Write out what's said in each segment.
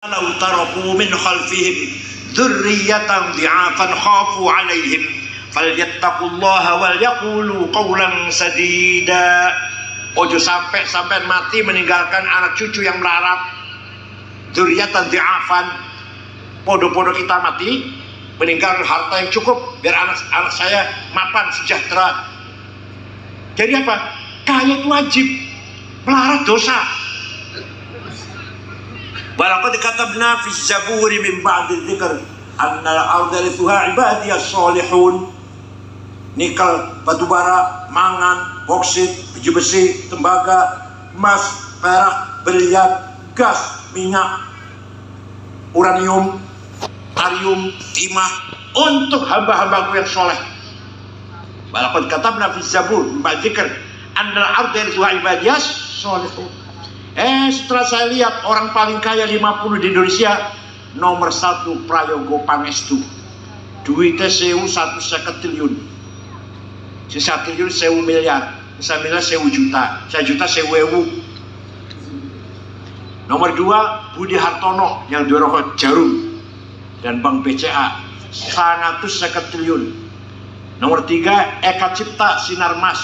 Law taraku min khalfihim dzurriyyatan dhi'afan khafu 'alaihim falyattaqullaha wal yaqulu qawlan sadida. Ojo sampai mati meninggalkan anak cucu yang melarat. Dzurriyyatan dhi'afan, podo-podo kita mati meninggalkan harta yang cukup biar anak saya mapan sejahtera. Jadi apa? Kaya itu wajib, melarat dosa. Walaqad katabna fi zaburi min ba'di dzikr annal arda rithuha ibadiyas sholihun. Nikel, batubara, mangan, boksit, biji besi, tembaga, emas, perak, berlian, gas, minyak, uranium, tarium, timah untuk hamba-hambaku yang soleh. Walaqad katabna fi zabur min ba'di dzikr annal arda rithuha ibadiyas sholihun. Setelah saya lihat orang paling kaya 50 di Indonesia, nomor 1 Prayogo Pangestu, duitnya 1,50 triliun, 1 triliun 1 miliar, 1 miliar 1 juta, 1 juta 1 ewu. Nomor 2 Budi Hartono yang dorong Jarum dan Bank BCA 150 triliun. Nomor 3 Eka Cipta Sinarmas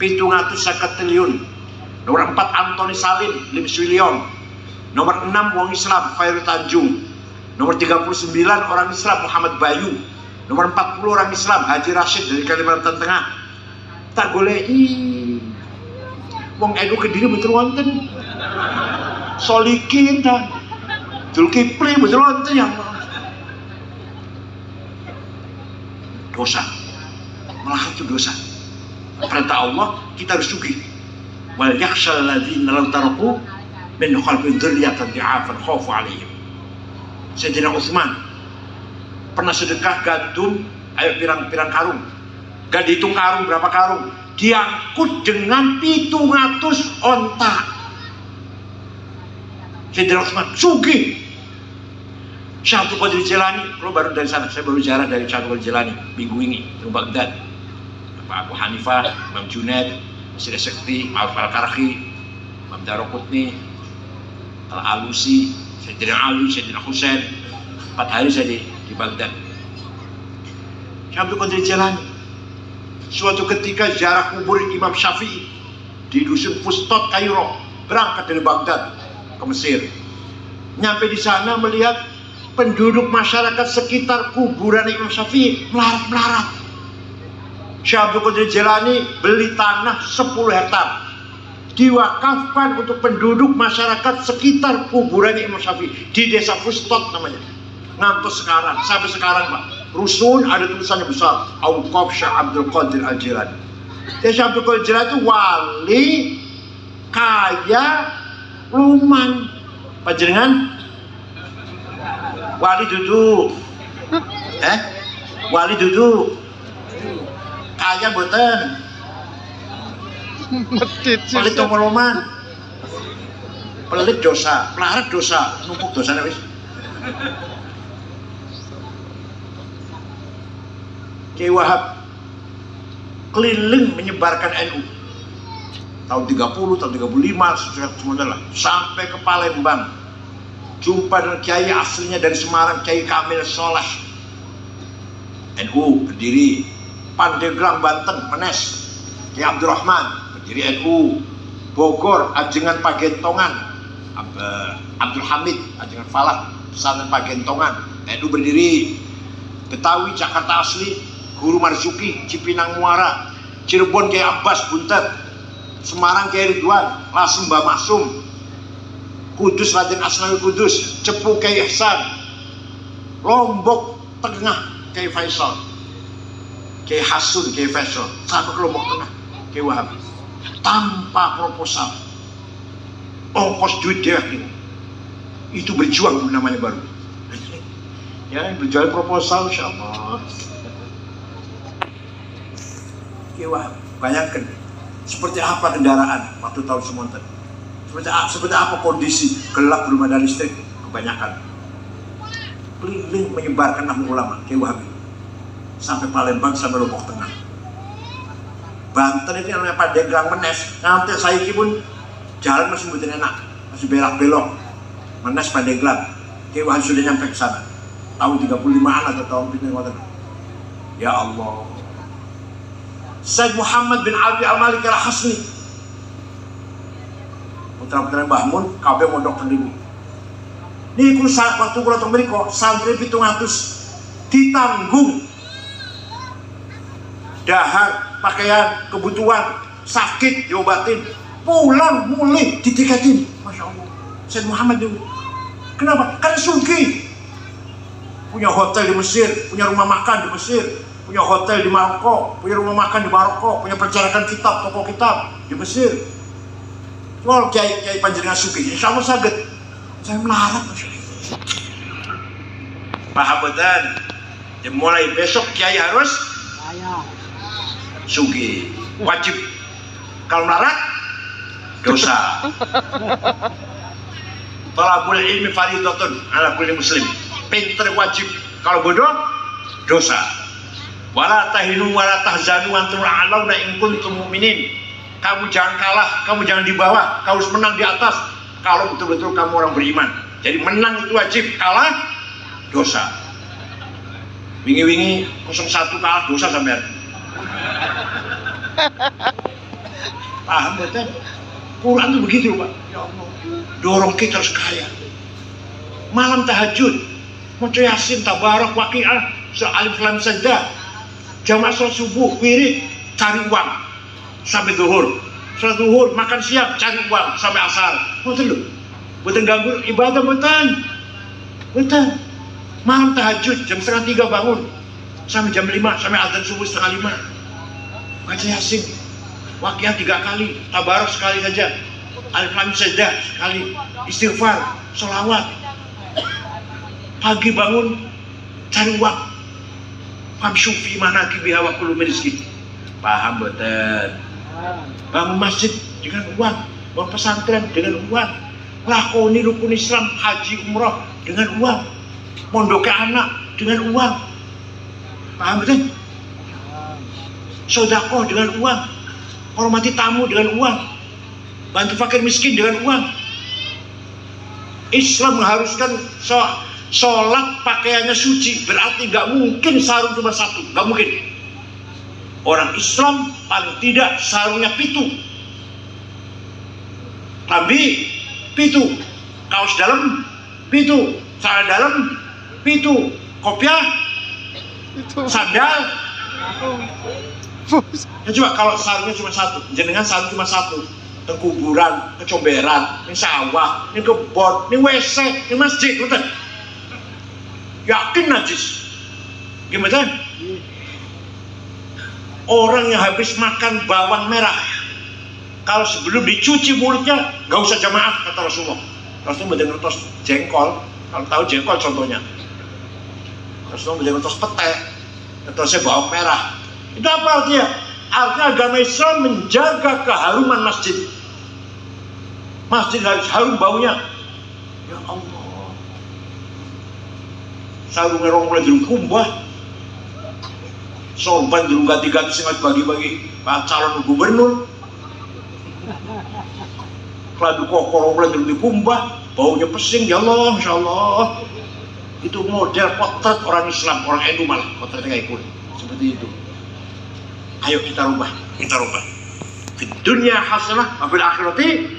750 triliun. Nomor 4 Antoni Salim 5 triliun. Nomor 6 wong Islam Khairul Tanjung. Nomor 39 orang Islam Muhammad Bayu. Nomor 40 orang Islam Haji Rashid dari Kalimantan Tengah. Tak golei wong edu Kediri betul wonten. Solikin ta Zulkifli betul wonten yang dosa. Malah itu dosa. Perintah Allah kita harus sugih. Wal yakhshal ladzina law taraku min khalfihim dzurriyyatan dhi'afan khafu 'alaihim. Sayyidina Utsman pernah sedekah gandum, ayo pirang-pirang karung. Gak dihitung karung berapa karung, diangkut dengan 700 onta. Sayyidina Utsman sugih. Syekh Abdul Qadir Jilani, kalau baru dari sana, saya baru ziarah dari Syekh Abdul Qadir Jilani minggu ini di Baghdad. Pak Abu Hanifah, Imam Junaid, Masjid Sekti, Al-Karhi, Imam Daruqutni, Al-Alusi, Sayyidina Ali, Sayyidina Husain. 4 hari saya di Baghdad. Syekh Abdul Qadir Jilani suatu ketika ziarah kubur Imam Syafi'i di dusun Fustot, Kairo, berangkat dari Baghdad ke Mesir. Nyampe di sana melihat penduduk masyarakat sekitar kuburan Imam Syafi'i melarat-melarat. Syekh Abdul Qadir Jilani beli tanah 10 hektar diwakafkan untuk penduduk masyarakat sekitar kuburan Imam Syafi'i di desa Fustot namanya. Ngantos sekarang, sampai sekarang Pak, rusun ada tulisannya besar, Auqaf Syekh Abdul Qadir Al-Jilani. Syekh Abdul Qadir Jilani itu wali kaya luman. Panjenengan wali duduk, wali duduk. Kaya boten pelit tomoloman, pelit dosa, pelarat dosa, numpuk dosa wis. Kiai Wahab keliling menyebarkan NU tahun 30, tahun 35 semuanya sampai ke Palembang, jumpa dengan kiai aslinya dari Semarang, Kiai Kamil Soleh, NU berdiri. Pandeglang Banten Menes Kiai Abdurrahman berdiri NU. Bogor Ajengan Pagentongan Abdul Hamid Ajengan Falah Pesantren Pagentongan NU berdiri. Betawi Jakarta asli Guru Marzuki Cipinang Muara. Cirebon Kiai Abbas Buntet. Semarang Kiai Ridwan Lasem Mbah Maksum. Kudus Raden Asnawi Kudus. Cepu Kiai Ihsan. Lombok Tengah Kiai Faisal, Kiai Hasun, Kiai Faisal, sampai ke Lombok Tengah, Kiai Wahab, tanpa proposal, ongkos duit dia itu berjuang namanya baru. Ya, berjuang proposal, insya Allah. Kiai Wahab, bayangkan seperti apa kendaraan waktu tahun semonten, seperti apa kondisi gelap belum ada listrik kebanyakan. Keliling menyebarkan nama ulama, Kiai Wahab. Sampai Palembang, sampai Lombok Tengah. Banten itu yang namanya Pandeglang Menes. Nanti saya pun jalan masih betul enak, masih belok-belok. Menes Pandeglang. Kiai Wahid sudah nyampe ke sana. Tahun 35-an atau tahun pindah ngoten. Ya Allah. Said Muhammad bin Ali Al-Malik Al-Hasni. Putra-putra Mbah Mun kabeh mondok teng niku. Niku waktu kula teng mriku santri 700 ditanggung. Dahar, pakaian, kebutuhan, sakit diobatin, pulang mulih ditiketin. Masya Allah. Said Muhammad itu. Kenapa? Karena sugih. Punya hotel di Mesir, punya rumah makan di Mesir, punya hotel di Maroko, punya rumah makan di Maroko, punya percetakan kitab, toko kitab di Mesir. Kalau kiai panjenengan sugih, insya Allah saged. Saya melarat, Masya Allah. Paham betul? Mulai besok kiai harus sugih, wajib. Kalau melarat, dosa. Talabul ilmi fardhatun ala kulli muslim. Pinter wajib, kalau bodoh dosa. Wala tahinu wala tahzanu wa antum a'launa in kuntum mu'minin. Kamu jangan kalah, kamu jangan di bawah, kamu harus menang di atas kalau betul-betul kamu orang beriman. Jadi menang itu wajib, kalah dosa. Wingi-wingi 01 kalah dosa sampean. Paham betul? Quran itu begitu, Pak. Ya Allah. Dorong kita harus kaya. Malam tahajud maca Yasin, Tabarak, Waqiah, Alif Lam Sajdah, jamaah sholat subuh, wirid, cari uang sampai zuhur. Sholat zuhur, makan siang, cari uang sampai asar. Betul lho. Betul ganggu ibadah betul. Betul. Malam tahajud jam 2:30 bangun sampai jam 5, sampai azan subuh 4:30. Baca Yasin, Waqiah 3 kali, Tabarak sekali saja, Alif Lam Sajdah sekali, istighfar, sholawat. Pagi bangun cari uang. Famshu fi manaqibi wa kulu rizqi. Paham betul? Bangun masjid dengan uang, bangun pesantren dengan uang, lakoni rukun Islam, haji umrah dengan uang, mondok anak dengan uang. Paham betul? Sedekah dengan uang, hormati tamu dengan uang, bantu fakir miskin dengan uang. Islam mengharuskan sholat pakaiannya suci, berarti nggak mungkin sarung cuma satu, nggak mungkin. Orang Islam paling tidak sarungnya 7, lambi 7, kaos dalam 7, celana dalam 7, kopiah, sandal. Ya coba kalau sarungnya cuma satu, jenengan sarung cuma satu, ke kuburan, ke comberan, ke sawah, ke kebon, ke WC, ke masjid, betul? Yakin najis. Gimana? Orang yang habis makan bawang merah, kalau sebelum dicuci mulutnya nggak usah jamaah, kata Rasulullah. Rasulullah mendengar ngertos jengkol, kalau tahu jengkol contohnya. Rasulullah mendengar ngertos pete, ngertosnya bawang merah. Itu apa artinya? Artinya agama Islam menjaga keharuman masjid. Masjid harus harum baunya. Ya Allah. Sarungnya orang mulai dulu kumbah, sorban dulu ganti-ganti sengaja bagi-bagi calon gubernur. Keladu kokor mulai dulu dikumbah, baunya pesing. Ya Allah, Insya Allah. Itu model potret orang Islam, orang NU malah potretnya kayak ikut seperti itu. Ayo kita rubah, kita rubah. Di dunia hasanah, wafil akhirati.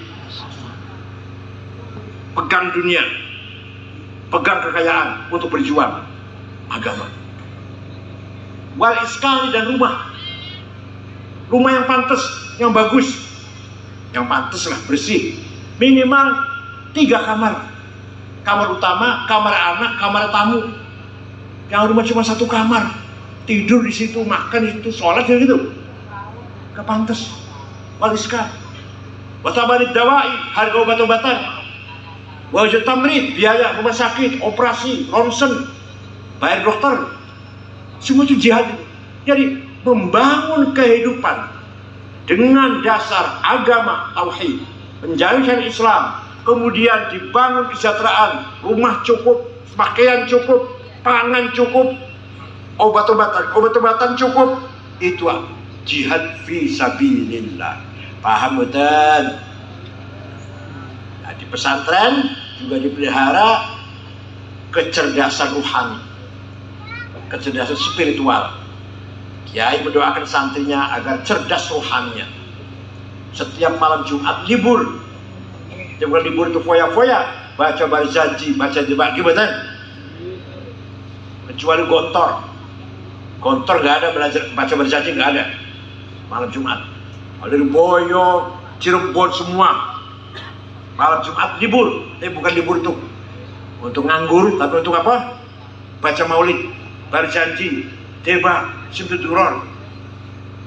Pegang dunia, pegang kekayaan untuk berjuang agama. Wal iskali dan rumah yang pantas, yang bagus, yang pantas lah, bersih. Minimal 3 kamar, kamar utama, kamar anak, kamar tamu. Yang rumah cuma 1 kamar, tidur di situ, makan di situ, sholat di situ, gak pantas. Wal iskal, watabarid dawai, harga obat-obatan, wajib tamrid, biaya rumah sakit, operasi, ronsen, bayar dokter, semua itu jihad. Jadi membangun kehidupan dengan dasar agama tauhid, menjalin syariat Islam, kemudian dibangun kesejahteraan, rumah cukup, pakaian cukup, pangan cukup, obat-obatan cukup, itu jihad fi sabilillah. Paham betul? Di pesantren juga dipelihara kecerdasan rohani, kecerdasan spiritual. Kiai mendoakan santrinya agar cerdas rohaninya. Setiap malam Jumat libur. Jangan libur itu foya-foya, baca Barzanji, baca Debak Gibatan. Kecuali Gontor. Gontor nggak ada, belajar baca Barzanji nggak ada. Malam Jumat. Ada di Boyo, Cirebon semua. Malam Jumat libur. Bukan libur itu untuk nganggur, tapi untuk apa? Baca Maulid, Barzanji, Debak, Simtuduron.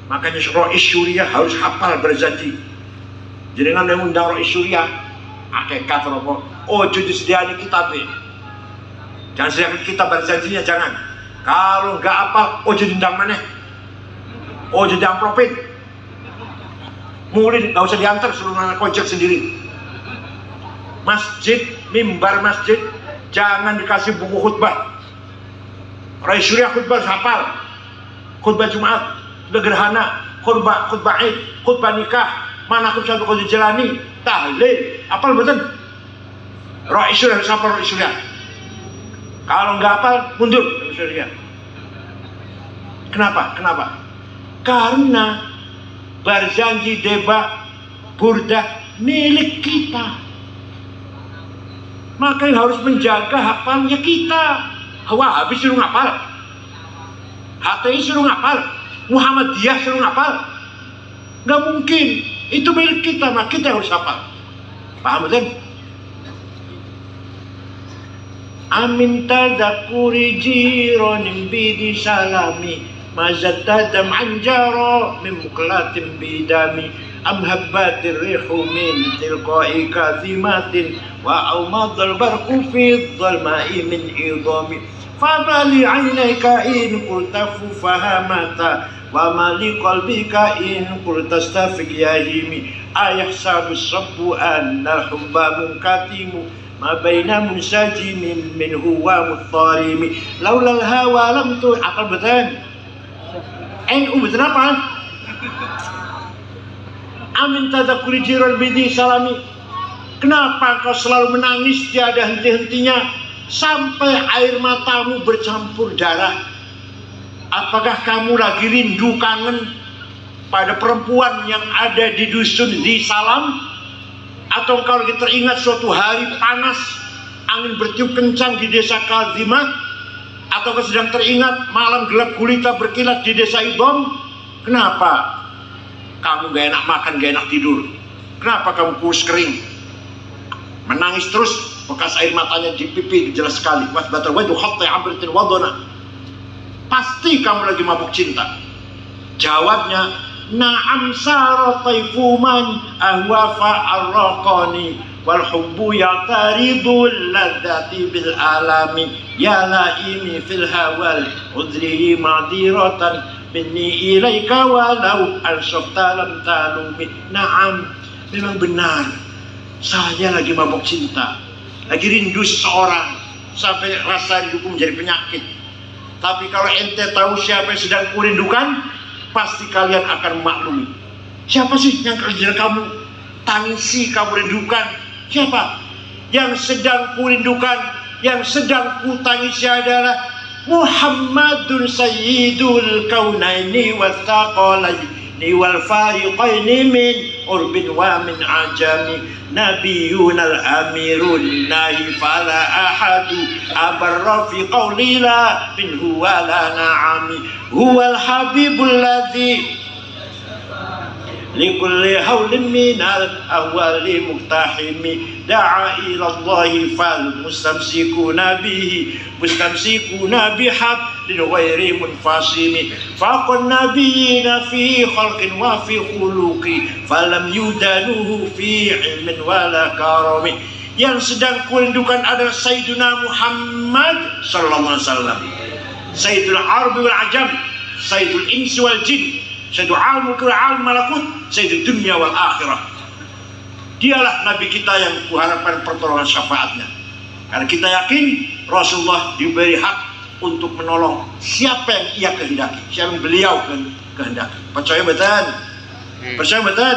Makanya Rois Syuriah harus hafal Barzanji. Jadi nggak undang Rois Syuriah, hakikat romo. Oh, jadi sediakan kitab ini. Jangan sediakan kitab Barzanjinya, jangan. Kalau nggak hafal, oh jadi undang mana? Oh jadi amplopin. Mulai nggak usah diantar, suruh anak kojek sendiri. Masjid, mimbar masjid, jangan dikasih buku khutbah. Rois Syuriah khutbah hafal. Khutbah Jumat, gerhana, khutbah Id, khutbah nikah, manaqib Syekh Qadir Jilani, tahlil, apal betul. Rois Syuriah hafal Rois Syuriah. Kalau nggak hafal, mundur Rois Syuriah. Kenapa? Karena Barzanji, Debak, Burdah milik kita. Maka yang harus menjaga hafalnya kita. Wahabi suruh ngapal, HTI suruh ngapal, Muhammadiyah suruh ngapal. Nggak mungkin. Itu milik kita, maka kita harus hafal. Paham betul? Amin tadakuri jironim bidi salami mazatadam anjaro mimklatim bidami amhabbatir rihu min tilqai kathimatin wa awmadal barku fi dhalma'i min idami fabali aynayka in qultafu fahamata wa mali qalbika in qultastafiq yahimi ayahsabu sabbu annal hubba munkatimu ma baina munsajimin min huwa muttarimi laulal hawa lam tu akal betul. NU betul apa? Amin tadakuri jiran bidi salami. Kenapa kau selalu menangis tiada henti-hentinya sampai air matamu bercampur darah? Apakah kamu lagi rindu kangen pada perempuan yang ada di dusun di Salam? Atau kau lagi teringat suatu hari panas, angin bertiup kencang di desa Kazimah? Atau kau sedang teringat malam gelap gulita berkilat di desa Idom? Kenapa kamu gak enak makan, gak enak tidur? Kenapa kamu kurus kering? Menangis terus, bekas air matanya di pipi jelas sekali. Pasti kamu lagi mabuk cinta. Jawabnya, na'am sara taifuman ahwa fa'arraqani wal hubbu ya'taridul ladzati bil alami ya laimi fil hawal udri ma'diratan minni ilaika walau ansafta lam talumi. Na'am, memang benar, saya lagi mabuk cinta, lagi rindu seseorang sampai rasa rinduku menjadi penyakit. Tapi kalau ente tahu siapa yang sedang kurindukan, pasti kalian akan maklumi. Siapa sih yang kerja kamu tangisi, kamu rindukan? Siapa? Yang sedang kurindukan, yang sedang kutangisi adalah Muhammadun Sayyidul Kaunaini wa Thaqalaini wal Fariqaini min urbin wa min ajami Nabiyunal Amirun Nahi fala ahadu abarra fi qawli la minhu wa la na'ami huwal habibul ladzi likulli hawlin minal awwali muktahimi da'a ilallahi fal mustamsikuna bihi mustamsikuna bihablin ghairi munfasimi faqan nabiyina fi khalqin wa fi khuluqi falam yudanuhu fi ilmin wala karami. Yang sedang kurindukan adalah Sayyiduna Muhammad sallallahu alaihi wasallam, Sayyidul Arabi wal Ajam, Sayyidul Insi wal Jin, Sayyidul Alam wal Alam Malakut, Sayyidul Dunya wal Akhirah. Dialah Nabi kita yang kuharapkan pertolongan syafaatnya. Karena kita yakin Rasulullah diberi hak untuk menolong siapa yang ia kehendaki, siapa yang beliau kehendaki. Percaya betul? Percaya betul?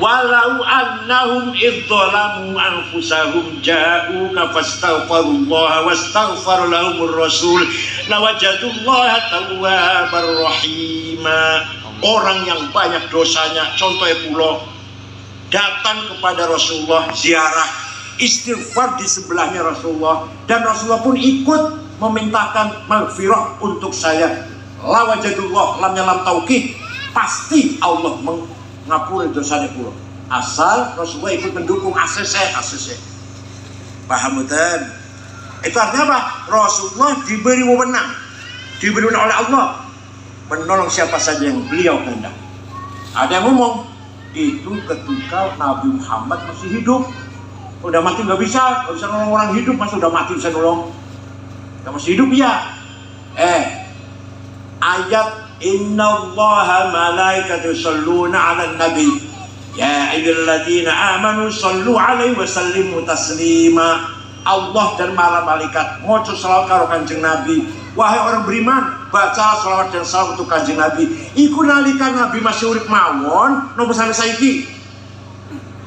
walau annahum idzalamu anfusahum ja'uka fastaghfirullaha wastaghfara lahumur rasul lawajadullaha tawwabar rahima. Orang yang banyak dosanya, contohnya pulau, datang kepada Rasulullah, ziarah, istighfar di sebelahnya Rasulullah, dan Rasulullah pun ikut memintakan maghfirah untuk saya. Lawajadullah, lamnya lam taukid, pasti Allah mengampuni dosanya pulau. Asal Rasulullah ikut mendukung ACC. Paham betul? Itu artinya apa? Rasulullah diberi wewenang oleh Allah menolong siapa saja yang beliau kehendak. Ada yang ngomong itu ketika Nabi Muhammad masih hidup. Udah mati nggak bisa nolong orang hidup, masa udah mati bisa nolong? Yang masih hidup ya. Ayat innallaha malaikatu yusholluna 'alan nabi ya ayyuhalladzina amanu shollu 'alaihi wa sallimu taslima. Allah dan para malaikat maca selawat karo Kanjeng Nabi. Wahai orang beriman, baca selawat dan salam untuk Kanjeng Nabi. Iku nalika Nabi masih urip mawon nopo sampai saiki.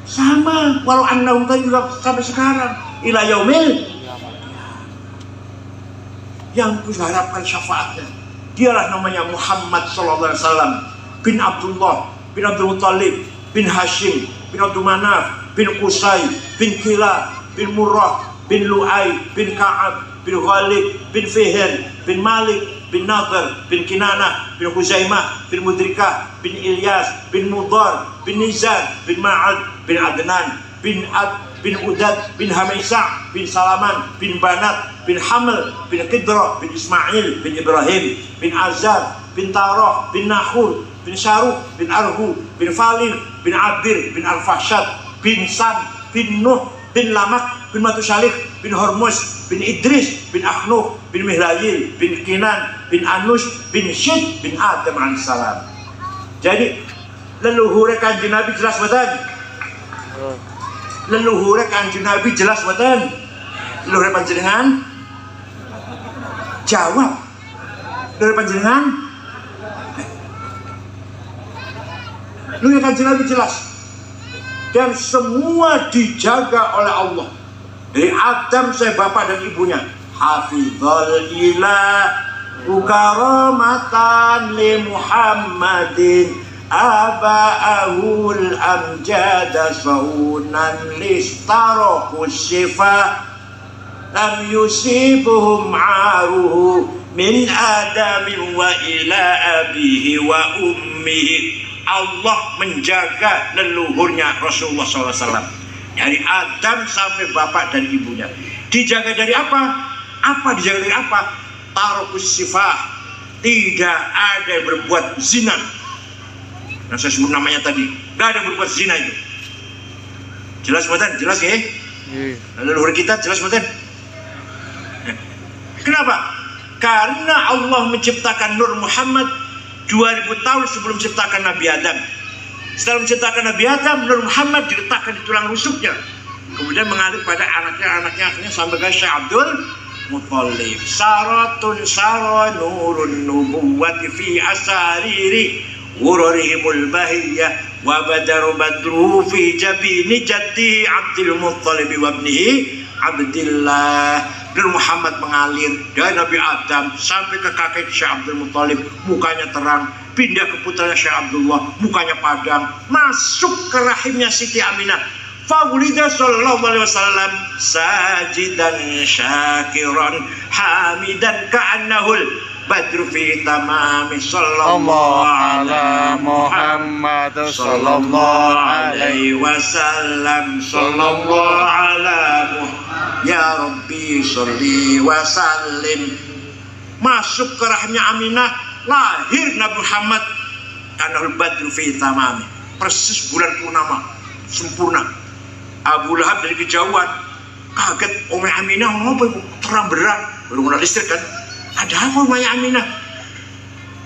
Sama, walau annahum tadi juga sampai sekarang ila yaumil. Yang kuharapkan syafaatnya, dialah namanya Muhammad sallallahu alaihi wasallam bin Abdullah bin Abdul Muttalib bin Hashim bin Abdul Manaf bin Qusay bin Kilab bin Murrah bin Lu'ay bin Ka'ab bin Khalid bin Fihr bin Malik bin Nadhr bin Kinanah bin Huzaimah bin Mudrikah bin Ilyas bin Mudhar bin Nizar bin Ma'ad bin Adnan bin Ad bin Udad bin Hamaisah bin Salaman bin Banat bin Hamil bin Qidra bin Ismail bin Ibrahim bin Azar bin Tarah bin Nahur bin Syaruh bin Arhu bin Falil bin Abir bin Al-Fahsyad bin Sam bin Nuh bin Lamak bin Matusalih bin Hormuz bin Idris bin Akhnuh bin Mihlayil bin Kinan bin Anus bin Syed bin Adam alaihissalam. Jadi leluhur Kanjeng Nabi jelas betul. Leluhur Kanjeng Nabi jelas betul. Leluhur panjenengan jawab. Leluhur panjenengan leluhur Kanjeng Nabi jelas. Dan semua dijaga oleh Allah. Dari Adam saya bapak dan ibunya. Hafizul ilah karamatan li Muhammadin aba'ahul amjada saunan listarohus syifa lam yusibuhum aruhu min adamin wa ila abihi wa ummihi. Allah menjaga leluhurnya Rasulullah SAW dari Adam sampai bapak dan ibunya. Dijaga dari apa? Apa dijaga dari apa? Tarokus sifah, tidak ada yang berbuat zina. Nah saya sebut namanya tadi, tidak ada yang berbuat zina itu. Jelas buatan? Jelas ya? Leluhur kita jelas buatan? Kenapa? Karena Allah menciptakan Nur Muhammad 2000 tahun sebelum menciptakan Nabi Adam. Setelah menciptakan Nabi Adam, Nur Muhammad diletakkan di tulang rusuknya. Kemudian mengalir pada anaknya akhirnya sampai ke Syekh Abdul Muttalib. Saratun sara nurun nubuwati fi asariri wurarihimul bahiyah wa badaru badru fi jabini jaddi Abdul Muttalib wa ibnihi Abdillah. Dan Muhammad mengalir dari Nabi Adam sampai ke kakek Syekh Abdul Muttalib, mukanya terang, pindah ke putranya Syekh Abdullah, mukanya padam, masuk ke rahimnya Siti Aminah. Fawulida sallallahu alaihi wasallam sajidan syakiran hamidan ka'annahul badru fi tamami sallallahu ala Muhammad sallallahu alaihi wasallam sallallahu ala Muhammad ya Rabbi sholli wa sallim. Masuk ke rahimnya Aminah, lahir Nabi Muhammad karena badru fi tamami, persis bulan purnama sempurna. Abu Lahab dari kejauhan kaget, Ummi Aminah ngapa terang berang, belum ada listrik kan, ada apa Ummi Aminah?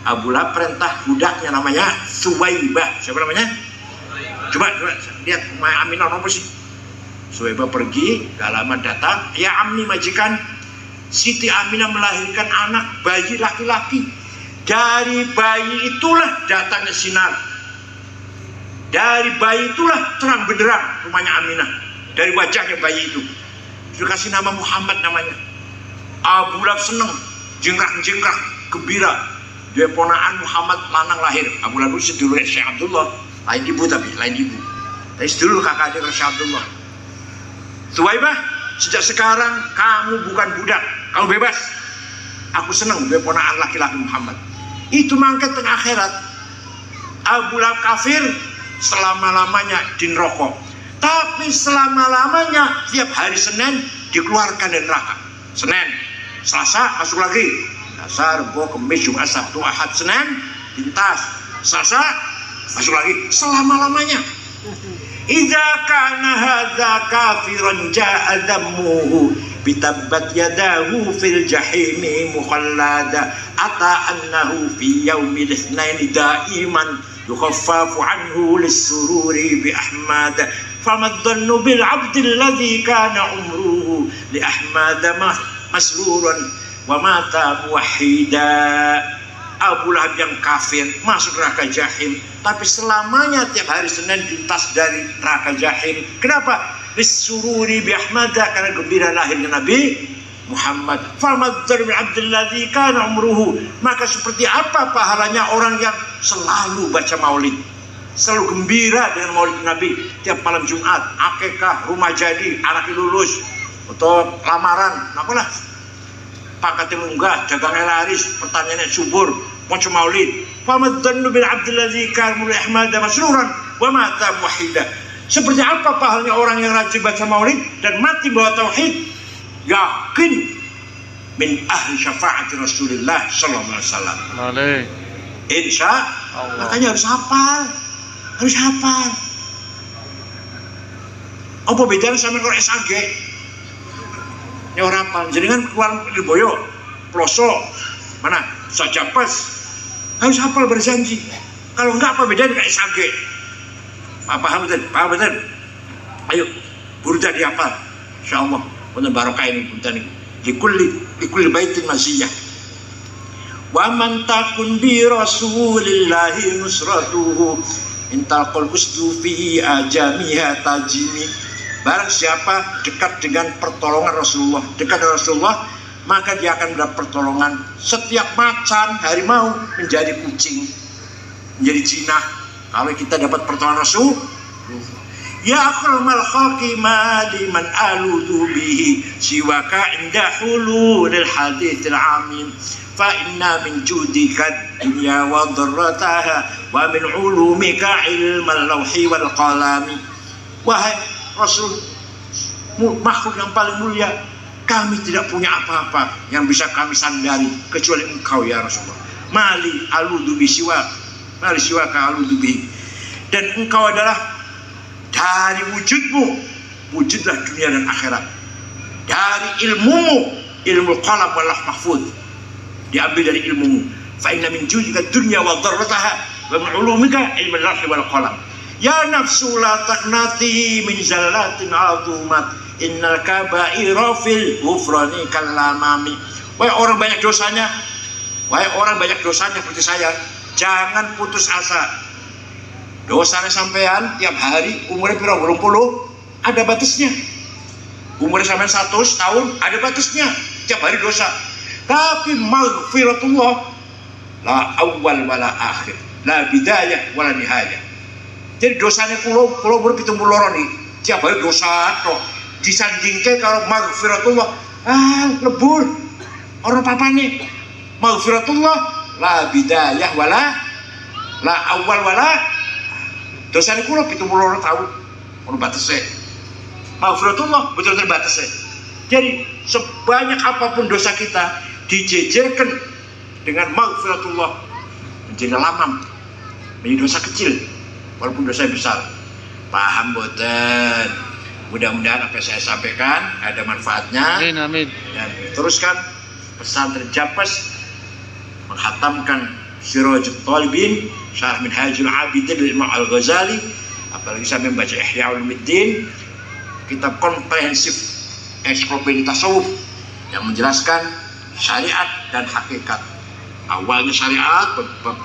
Abu Lahab perintah budaknya namanya Suwaibah. Siapa namanya? Coba lihat Ummi Aminah ngapa sih? Suwaibah pergi, gak lama datang, ya amni majikan, Siti Aminah melahirkan anak bayi laki-laki. Dari bayi itulah datangnya sinar. Dari bayi itulah terang benderang rumahnya Aminah. Dari wajahnya bayi itu dikasih nama Muhammad namanya. Abu Lahab seneng, jengkrak-jengkrak, gembira. Dia ponaan Muhammad lanang lahir. Abu Lahab sedulur Syekh Abdullah, lain ibu tapi lain ibu. Tapi sedulur kakak dia Syekh Abdullah. Suwaibah, sejak sekarang kamu bukan budak, kamu bebas. Aku senang dia ponaan laki-laki Muhammad. Itu mangkat tengah akhirat. Abu Lahab kafir selama-lamanya di neraka. Tapi selama-lamanya tiap hari Senin dikeluarkan dari neraka. Senin, Selasa masuk lagi. Selasa, Rabu, Kamis, Jumat, Sabtu, Ahad, Senin lintas. Selasa masuk lagi selama-lamanya. Idza kana hadza kafiran jaa dhammuhu bitabbat yadahu fil jahimi mukhallada ata annahu fi yaumil itsnaini daiman yukhaffafu anhu lis-sururi bi ahmad fama dhannu bil 'abdi alladhi kana umruhu li ahmad masruran wa mata muwahhida. Abu Lahab yang kafir masuk neraka jahim, tapi selamanya tiap hari Senin lintas dari neraka jahim. Kenapa? Lis-sururi bi ahmad, karena gembira lahirnya Nabi Muhammad. Famadhar bin Abdulladzi kana umruhu, maka seperti apa pahalanya orang yang selalu baca maulid, selalu gembira dengan maulid Nabi tiap malam Jumat, akikah, rumah jadi, anak lulus, atau lamaran, apalah, pakatnya munggah, dagangnya laris, pertanyaannya subur, maca maulid. Famadhanu bil Abdulladzi kana Ahmad masruran wa mata muwahhida. Seperti apa pahalanya orang yang rajin baca maulid dan mati bawa tauhid? Yakin min ahli syafaat Rasulullah sallallahu alaihi wasallam. Insya Allah. Makanya harus hafal. Harus hafal. Apa bedanya sama orang SAG? Ya orang hafal. Jadi kan keluar di boyo, ploso, mana? Sajapes. Harus hafal berjanji. Kalau enggak apa bedanya dengan SAG? Paham betul? Paham betul? Ayo, burda dihafal. Insyaallah. Untuk barokah ini punten ini. Likulli baitin masiyah. Wa man takun bi rasulillahi nusratuhu intalqal usdu fi ajamiha tajimi. Barang siapa dekat dengan pertolongan Rasulullah, dekat dengan Rasulullah, maka dia akan mendapat pertolongan. Setiap macan, harimau menjadi kucing, menjadi jinah. Kalau kita dapat pertolongan Rasul, ya akramal khalqi mali man aludu bihi siwaka inda hulul haditsil amin fa inna min judika dunya wa dharrataha wa min ulumika ilmal lawhi wal qalami. Wahai Rasul, makhluk yang paling mulia, kami tidak punya apa-apa yang bisa kami sandari kecuali Engkau ya Rasulullah. Mali aludu bi siwak, mali siwaka aludu bihi. Dan Engkau adalah dari wujudmu, wujudlah dunia dan akhirat. Dari ilmumu, ilmu qalam wal lauh mahfuz, diambil dari ilmumu. Fa inna min judika dunya wa dharrataha wa min ulumika ilmu lauh wal qalam. Ya nafsu la taqnati min zallatin azumat innal kaba'ira fil ghufrani kalamami. Wahai orang banyak dosanya, wahai orang banyak dosanya seperti saya, jangan putus asa. Dosanya sampean tiap hari umurnya pira 20 ada batasnya. Umurnya sampean 100 tahun ada batasnya. Tiap hari dosa. Tapi maghfiratullah la awal wala akhir, la bidayah wala nihayah. Jadi dosanya kulo berpitung puluh nih. Tiap hari dosa tok. Disandingke kalau maghfiratullah, lebur. Orang papane maghfiratullah la bidayah wala la awal wala. Dosa ini kulo 70 tahun, ono batasnya. Maghfiratullah betul-betul batasnya. Jadi sebanyak apapun dosa kita dijejerkan dengan maghfiratullah menjadi lamam, menjadi dosa kecil, walaupun dosa besar. Paham boten? Mudah-mudahan apa yang saya sampaikan ada manfaatnya. Amin, amin. Dan teruskan pesantren Japes menghatamkan Sirajul Talibin, Syarah Minhajul Abidin dari Imam Al-Ghazali, apalagi sampai membaca Ihya Ulumuddin, kitab komprehensif ensiklopedia tasawuf yang menjelaskan syariat dan hakikat. Awalnya syariat, bab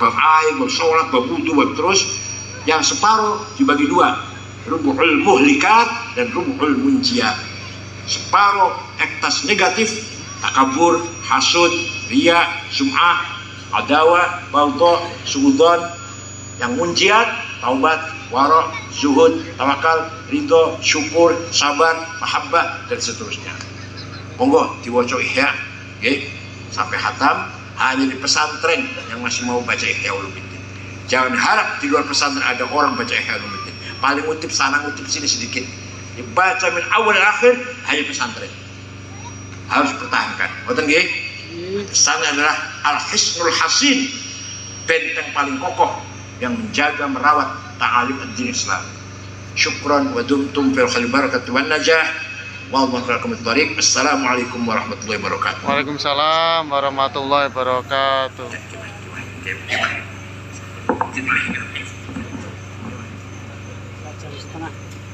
air, bab sholat, bab wudu, bab terus Yang separuh dibagi dua, rubuhul muhlikat dan rubuhul munjiat. Separuh ektas negatif, takabur, hasud, riya, sum'ah, adawah, baghdha, suudzon. Yang munjiat, taubat, wara', zuhud, tawakal, ridho, syukur, sabar, mahabbah, dan seterusnya. Monggo diwaca Ihya, nggih, sampai hatam. Hanya di pesantren yang masih mau baca Ihya Ulumuddin. Jangan harap di luar pesantren ada orang baca Ihya Ulumuddin. Paling ngutip sana, ngutip sini sedikit. Dibaca min awal akhir hanya pesantren. Harus pertahankan. Ngoten nggih? Pesan adalah al-hisnul hasin, benteng paling kokoh yang menjaga merawat ta'alim ad-din Islam. Syukran wa dumtum fil khair barakatuh wan najah. Assalamualaikum warahmatullahi wabarakatuh. Waalaikumsalam warahmatullahi wabarakatuh. Gimana?